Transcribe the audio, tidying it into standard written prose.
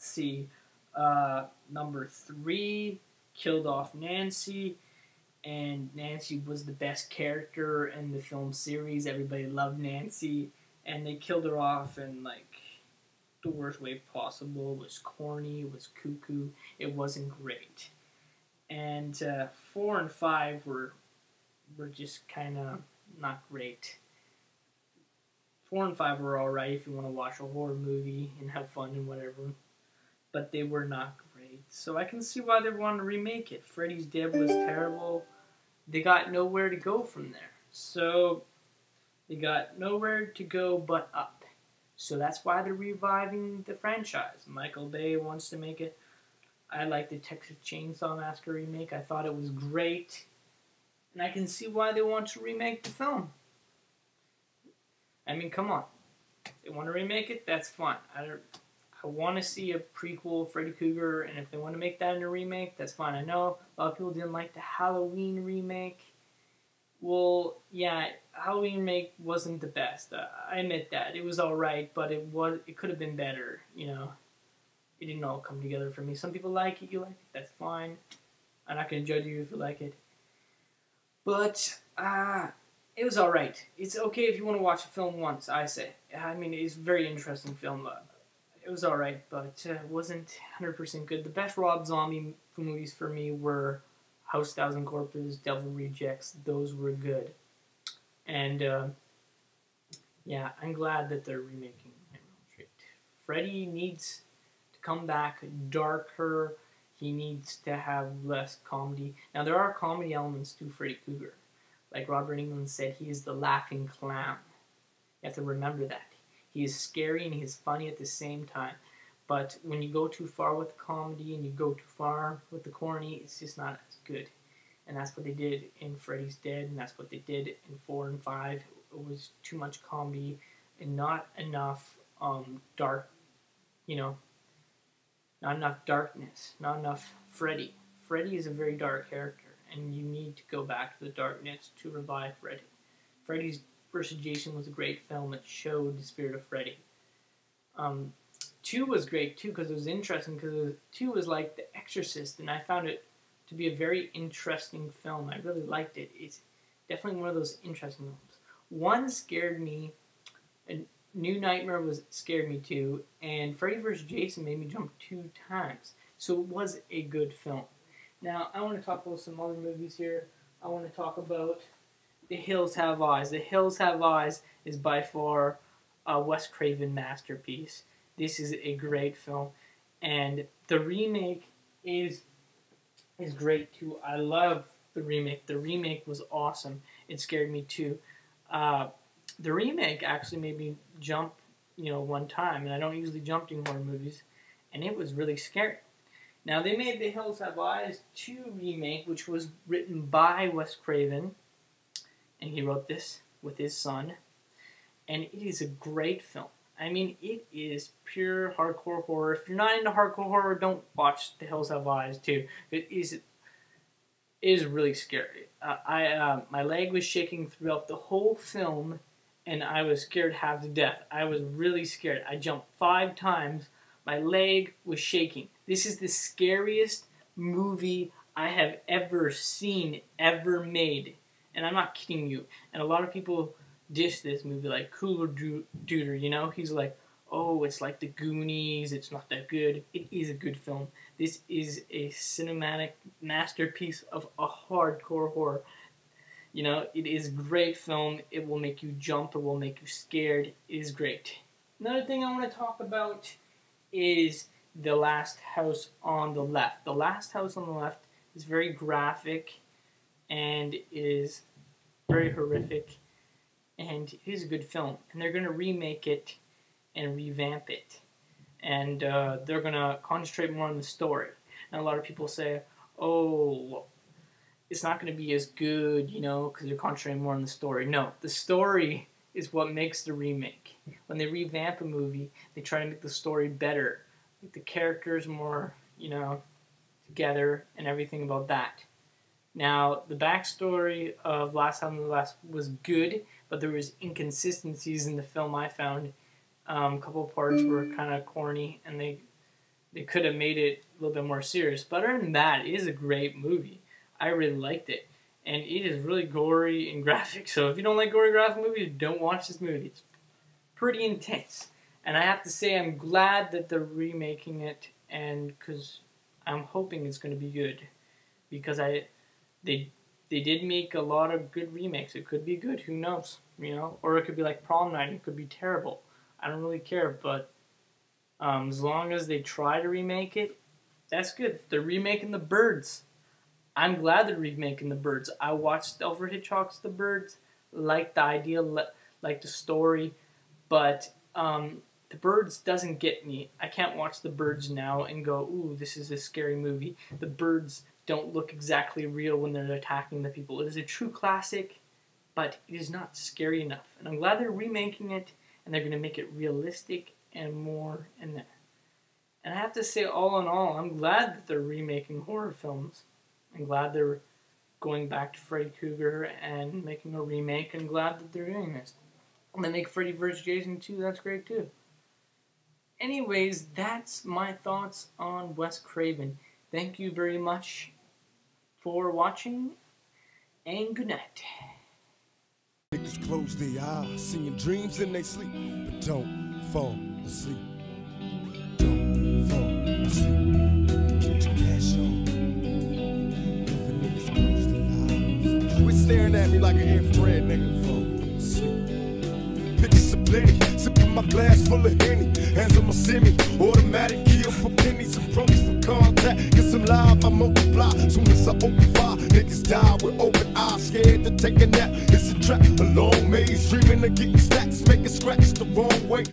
see, number 3 killed off Nancy, and Nancy was the best character in the film series. Everybody loved Nancy, and they killed her off in like the worst way possible. It was corny, it was cuckoo, it wasn't great. And 4 and 5 were just kind of not great. 4 and 5 were alright if you want to watch a horror movie and have fun and whatever, but they were not great. So I can see why they want to remake it. Freddy's Dead was terrible. They got nowhere to go from there. So they got nowhere to go but up. So that's why they're reviving the franchise. Michael Bay wants to make it. I like the Texas Chainsaw Massacre remake. I thought it was great. And I can see why they want to remake the film. I mean, come on. They want to remake it, that's fine. I want to see a prequel of Freddy Krueger, and if they want to make that in a remake, that's fine. I know a lot of people didn't like the Halloween remake. Well, yeah, Halloween remake wasn't the best. I admit that. It was alright, but it could have been better, you know. It didn't all come together for me. Some people like it, you like it, that's fine. I'm not going to judge you if you like it. But, it was alright. It's okay if you want to watch a film once, I say. I mean, it's a very interesting film. It was alright, but it wasn't 100% good. The best Rob Zombie movies for me were House 1000 Corpses, Devil Rejects. Those were good. And, yeah, I'm glad that they're remaking Nightmare on Elm Street. Freddy needs to come back darker. He needs to have less comedy. Now, there are comedy elements to Freddy Krueger. Like Robert Englund said, he is the laughing clown. You have to remember that. He is scary and he is funny at the same time. But when you go too far with the comedy and you go too far with the corny, it's just not as good. And that's what they did in Freddy's Dead, and that's what they did in 4 and 5. It was too much comedy and not enough dark, you know, not enough darkness, not enough Freddy. Freddy is a very dark character, and you need to go back to the darkness to revive Freddy. Freddy's vs. Jason was a great film. It showed the spirit of Freddy. 2 was great too because it was interesting because 2 was like The Exorcist, and I found it to be a very interesting film. I really liked it. It's definitely one of those interesting films. 1 scared me. A New Nightmare scared me too, and Freddy vs. Jason made me jump 2 times. So it was a good film. Now I want to talk about some other movies here. I want to talk about The Hills Have Eyes. The Hills Have Eyes is by far a Wes Craven masterpiece. This is a great film, and the remake is great too. I love the remake. The remake was awesome. It scared me too. The remake actually made me jump, you know, 1 time, and I don't usually jump in horror movies, and it was really scary. Now they made The Hills Have Eyes 2 remake, which was written by Wes Craven, and he wrote this with his son, and it is a great film. I mean, it is pure hardcore horror. If you're not into hardcore horror, don't watch The Hills Have Eyes 2. It is really scary. My leg was shaking throughout the whole film, and I was scared half to death. I was really scared. I jumped 5 times. My leg was shaking. This is the scariest movie I have ever seen, ever made. And I'm not kidding you. And a lot of people dish this movie like Cooler Duder, you know? He's like, oh, it's like the Goonies, it's not that good. It is a good film. This is a cinematic masterpiece of a hardcore horror. You know, it is a great film. It will make you jump, it will make you scared. It is great. Another thing I want to talk about is The Last House on the Left. The Last House on the Left is very graphic and is very horrific, and it is a good film. And they're going to remake it and revamp it, and they're going to concentrate more on the story. And a lot of people say, oh, it's not going to be as good, you know, because they're concentrating more on the story. No, the story is what makes the remake. When they revamp a movie, they try to make the story better, make the characters more, you know, together and everything about that. Now, the backstory of Last Time on the Left was good, but there was inconsistencies in the film I found. A couple parts were kind of corny, and they they could have made it a little bit more serious. But other than that, it is a great movie. I really liked it. And it is really gory and graphic. So if you don't like gory graphic movies, don't watch this movie. It's pretty intense. And I have to say, I'm glad that they're remaking it, and because I'm hoping it's going to be good. Because they did make a lot of good remakes. It could be good, who knows, you know? Or it could be like Prom Night, it could be terrible. I don't really care, but as long as they try to remake it, that's good. They're remaking The Birds. I'm glad they're remaking The Birds. I watched Alfred Hitchcock's The Birds, liked the idea, liked the story, but The Birds doesn't get me. I can't watch The Birds now and go, ooh, this is a scary movie. The birds don't look exactly real when they're attacking the people. It is a true classic, but it is not scary enough. And I'm glad they're remaking it, and they're going to make it realistic and more in there. And I have to say, all in all, I'm glad that they're remaking horror films. I'm glad they're going back to Freddy Krueger and making a remake. I'm glad that they're doing this. And they make Freddy vs. Jason 2, that's great too. Anyways, that's my thoughts on Wes Craven. Thank you very much for watching, and good night. Niggas close their eyes, seeing dreams in their sleep, but don't fall asleep. Don't fall asleep. Get your cash on. Even niggas close their eyes. Quit staring at me like an infrared nigga. Fall asleep. Pictures of plenty, sipping my glass full of Henny. Hands on my semi, automatic kill for pennies. Approach for contact, get some live, I multiply. Soon as I open fire, niggas die with open eyes. Scared to take a nap, it's a trap. A long maze, dreaming of getting stacks, making scratch the wrong way.